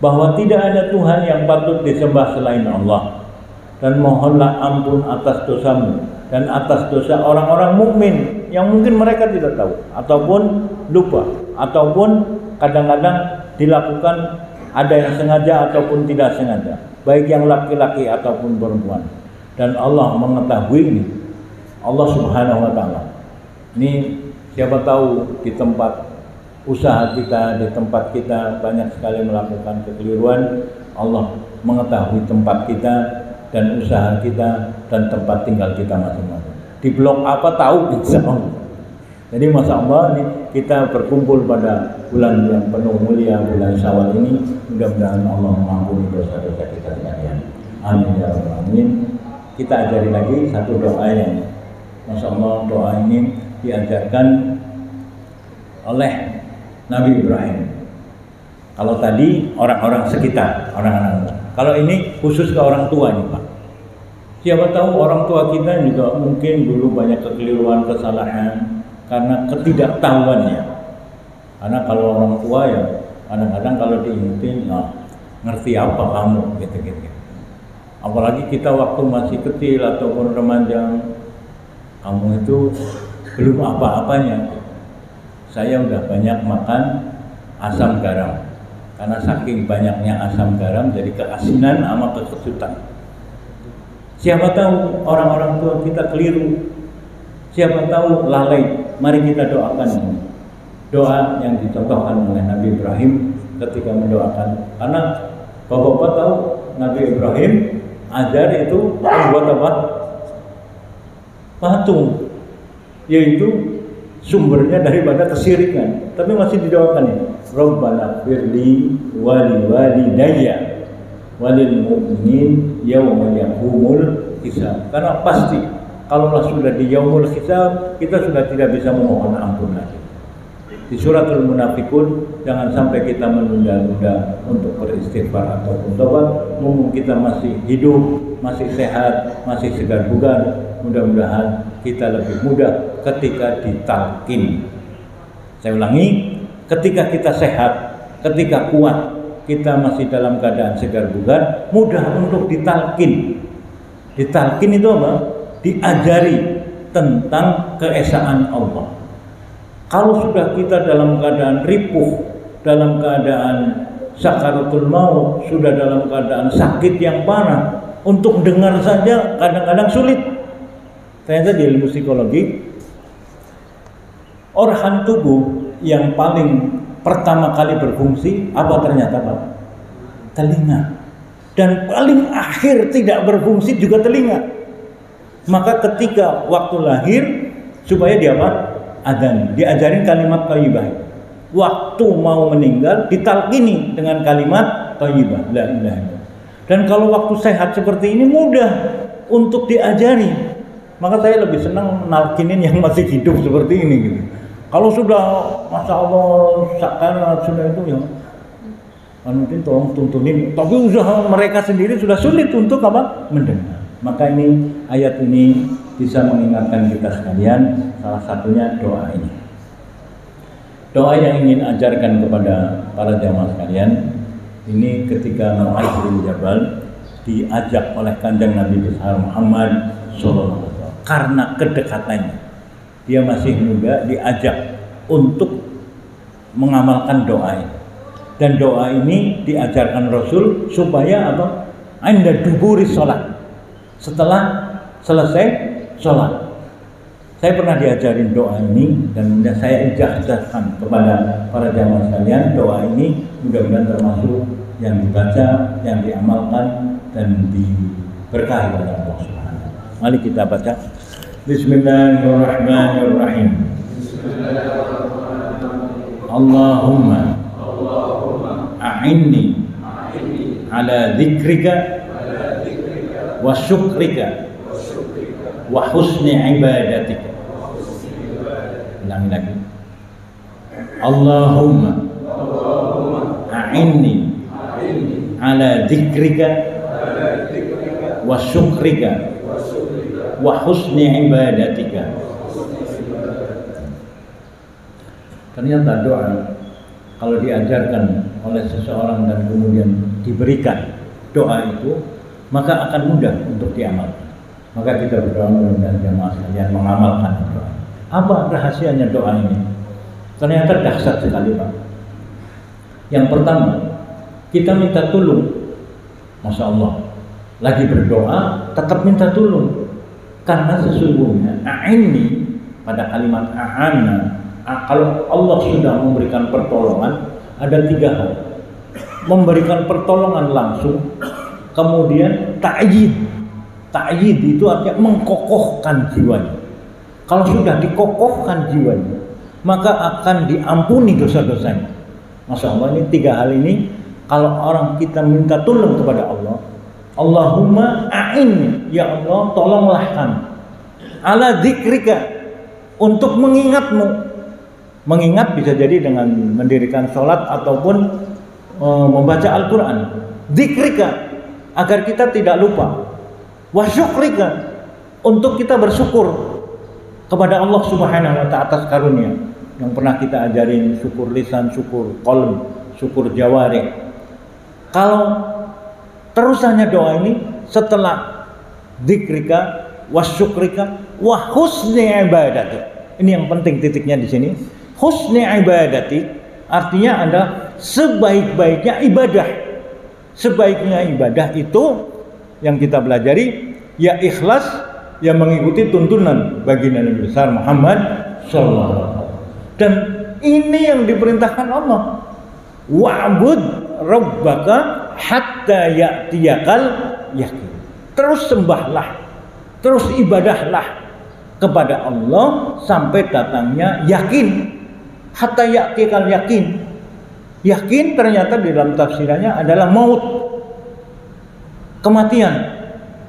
bahwa tidak ada Tuhan yang patut disembah selain Allah, dan mohonlah ampun atas dosamu dan atas dosa orang-orang mukmin yang mungkin mereka tidak tahu ataupun lupa, ataupun kadang-kadang dilakukan ada yang sengaja ataupun tidak sengaja, baik yang laki-laki ataupun perempuan. Dan Allah mengetahui ini, Allah Subhanahu wa taala. Ini siapa tahu di tempat usaha kita, di tempat kita banyak sekali melakukan kekeliruan. Allah mengetahui tempat kita dan usaha kita dan tempat tinggal kita masing-masing. Di blok apa tahu, insya Allah. Jadi masya Allah ini kita berkumpul pada bulan yang penuh mulia, bulan Syawal ini. Mudah-mudahan Allah mengampuni dosa-dosa kita sekalian. Amin ya rabbal alamin. Kita ajari lagi satu doa yang Masya Allah, doa ini diajarkan oleh Nabi Ibrahim. Kalau tadi orang-orang sekitar, orang-orang. Kalau ini khusus ke orang tua nih Pak. Siapa tahu orang tua kita juga mungkin dulu banyak kekeliruan, kesalahan karena ketidaktahuannya. Karena kalau orang tua ya kadang-kadang kalau diingetin, ngerti apa kamu gitu-gitu. Apalagi kita waktu masih kecil ataupun remaja, kamu itu belum apa-apanya. Saya udah banyak makan asam garam. Karena saking banyaknya asam garam jadi keasinan sama kekejutan. Siapa tahu orang-orang tua kita keliru. Siapa tahu lalai. Mari kita doakan doa yang dicontohkan oleh Nabi Ibrahim ketika mendoakan. Karena Bapak-bapak tahu Nabi Ibrahim ajar itu membuat apa? Patung, yaitu sumbernya daripada kesyirikan. Tapi masih didoakan ini. Rabbana firli wali walidayya walil mu'minin yaumil yaqumul hisab. Karena pasti kalau sudah di yaumul hisab, kita sudah tidak bisa memohon ampun lagi. Di suratul munafikun, jangan sampai kita menunda-nunda untuk beristighfar ataupun tobat. Mumpung kita masih hidup, masih sehat, masih segar bugar, mudah-mudahan kita lebih mudah ketika ditalkin. Saya ulangi, ketika kita sehat, ketika kuat, kita masih dalam keadaan segar bugar, mudah untuk ditalkin. Ditalkin itu apa? Diajari tentang keesaan Allah. Kalau sudah kita dalam keadaan ripuh, dalam keadaan sakaratul maut, sudah dalam keadaan sakit yang parah, untuk dengar saja kadang-kadang sulit. Ternyata di ilmu psikologi, organ tubuh yang paling pertama kali berfungsi apa ternyata Pak? Telinga. Dan paling akhir tidak berfungsi juga telinga. Maka ketika waktu lahir, supaya dia apa? Adzan, diajarin kalimat thayyibah. Waktu mau meninggal ditalkini dengan kalimat thayyibah, la ilaha illallah. Dan kalau waktu sehat seperti ini mudah untuk diajari. Maka saya lebih senang nalkinin yang masih hidup seperti ini gitu. Kalau sudah Masya Allah sakarat sudah itu ya mungkin tolong tuntunin. Tapi usaha mereka sendiri sudah sulit untuk apa? Mendengar. Maka ini ayat ini bisa mengingatkan kita sekalian, salah satunya doa ini. Doa yang ingin ajarkan kepada para jamaah sekalian, ini ketika Mu'adz bin Jabal diajak oleh kanjeng Nabi besar Muhammad SAW. Karena kedekatannya, dia masih muda, diajak untuk mengamalkan doa ini. Dan doa ini diajarkan Rasul supaya apa? Anda duburi sholat. Setelah selesai sholat. Saya pernah diajarin doa ini dan saya ijazahkan kepada para jamaah sekalian. Doa ini mudah-mudahan termasuk yang dibaca, yang diamalkan dan diberkahi oleh Allah Subhanahu wa taala. Mari kita baca. Bismillahirrahmanirrahim. Allahumma a'inni ala dzikrika wa syukrika wa husni ibadatika. Ulangi lagi. Allahumma a'inni ala dzikrika wa syukrika wa husni ibadatika. Ternyata doa kalau diajarkan oleh seseorang dan kemudian diberikan doa itu, maka akan mudah untuk diamalkan. Maka kita berdoa mudah-mudahan jamaah sekalian mengamalkan doa. Apa rahasianya doa ini? Ternyata dahsyat sekali Pak. Yang pertama, kita minta tolong. Masya Allah, lagi berdoa tetap minta tolong. Karena sesungguhnya a'inni pada kalimat a'ana, kalau Allah sudah memberikan pertolongan, ada tiga hal. Memberikan pertolongan langsung, kemudian ta'yid. Ta'yid itu artinya mengkokohkan jiwanya. Kalau sudah dikokohkan jiwanya, maka akan diampuni dosa-dosanya. Masya Allah, ini 3 hal ini kalau orang kita minta tolong kepada Allah, Allahumma a'inni, ya Allah tolonglah kami, ala dzikrika, untuk mengingatmu. Mengingat bisa jadi dengan mendirikan sholat ataupun membaca Al-Quran. Dzikrika, agar kita tidak lupa. Wa syukrika, untuk kita bersyukur kepada Allah Subhanahu wa ta'ala atas karunia yang pernah kita ajarin, syukur lisan, syukur qalb, syukur jawarih. Kalau terusannya doa ini setelah dzikrika wa syukrika wa husni ibadati. Ini yang penting titiknya di sini. Husni ibadati artinya ada sebaik-baiknya ibadah. Sebaiknya ibadah itu yang kita pelajari ya ikhlas, yang mengikuti tuntunan baginda Nabi besar Muhammad sallallahu alaihi wasallam. Dan ini yang diperintahkan Allah. Wa'bud rabbaka hatta ya'tiyakal yakin. Terus sembahlah, terus ibadahlah kepada Allah sampai datangnya yakin. Hatta ya'tiyakal yakin. Yakin ternyata di dalam tafsirannya adalah maut, kematian.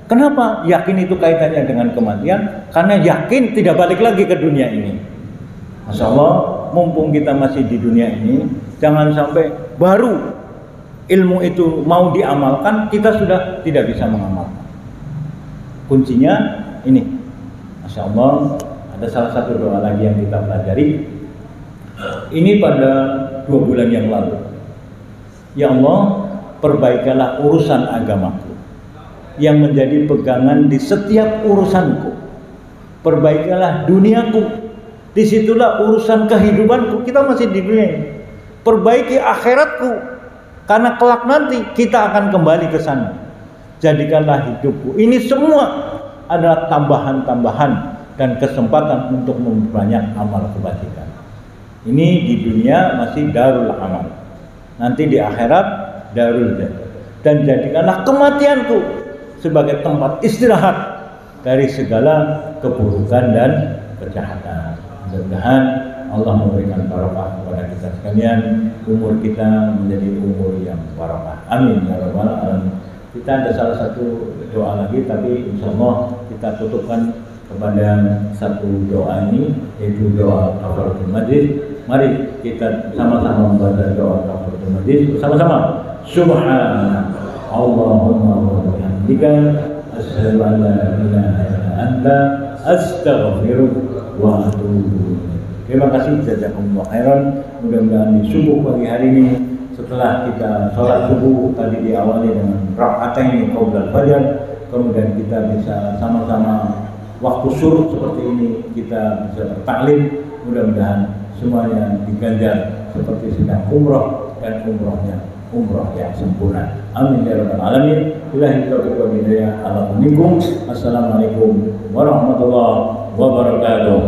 Kenapa yakin itu kaitannya dengan kematian? Karena yakin tidak balik lagi ke dunia ini. Masya Allah, mumpung kita masih di dunia ini, jangan sampai baru ilmu itu mau diamalkan, kita sudah tidak bisa mengamalkan. Kuncinya ini. Masya Allah, ada salah satu doa lagi yang kita pelajari. Ini pada 2 bulan yang lalu. Ya Allah, perbaikilah urusan agamaku yang menjadi pegangan di setiap urusanku. Perbaikilah duniaku, disitulah urusan kehidupanku. Kita masih di dunia ini. Perbaiki akhiratku, karena kelak nanti kita akan kembali ke sana. Jadikanlah hidupku ini semua adalah tambahan-tambahan dan kesempatan untuk memperbanyak amal kebajikan. Ini di dunia masih darul amal, nanti di akhirat darul jannah. Dan jadikanlah kematianku sebagai tempat istirahat dari segala keburukan dan kejahatan. Mudah-mudahan Allah memberikan barokah kepada kita sekalian, umur kita menjadi umur yang barokah. Amin ya rabbal alamin. Kita ada salah satu doa lagi, tapi insya Allah kita tutupkan kepada satu doa ini, yaitu doa kafaratul majlis. Mari kita sama-sama membaca doa kafaratul majlis bersama-sama. Subhanallah, Allahumma wa bihamdika, asyhadu an la ilaha illa anta, astaghfiruka wa atubu ilaik. Terima kasih, jazakumullah khairan. Mudah-mudahan di subuh pagi hari ini, setelah kita sholat subuh tadi diawali dengan rakaatain qoblal fajar, kemudian kita bisa sama-sama waktu surut seperti ini kita bisa bertaklim. Mudah-mudahan semuanya diganjar seperti sedang umroh, dan umrohnya umroh yang sempurna. Amin ya rabbal alamin. Billahi taufiq wal hidayah. Assalamualaikum warahmatullahi wabarakatuh.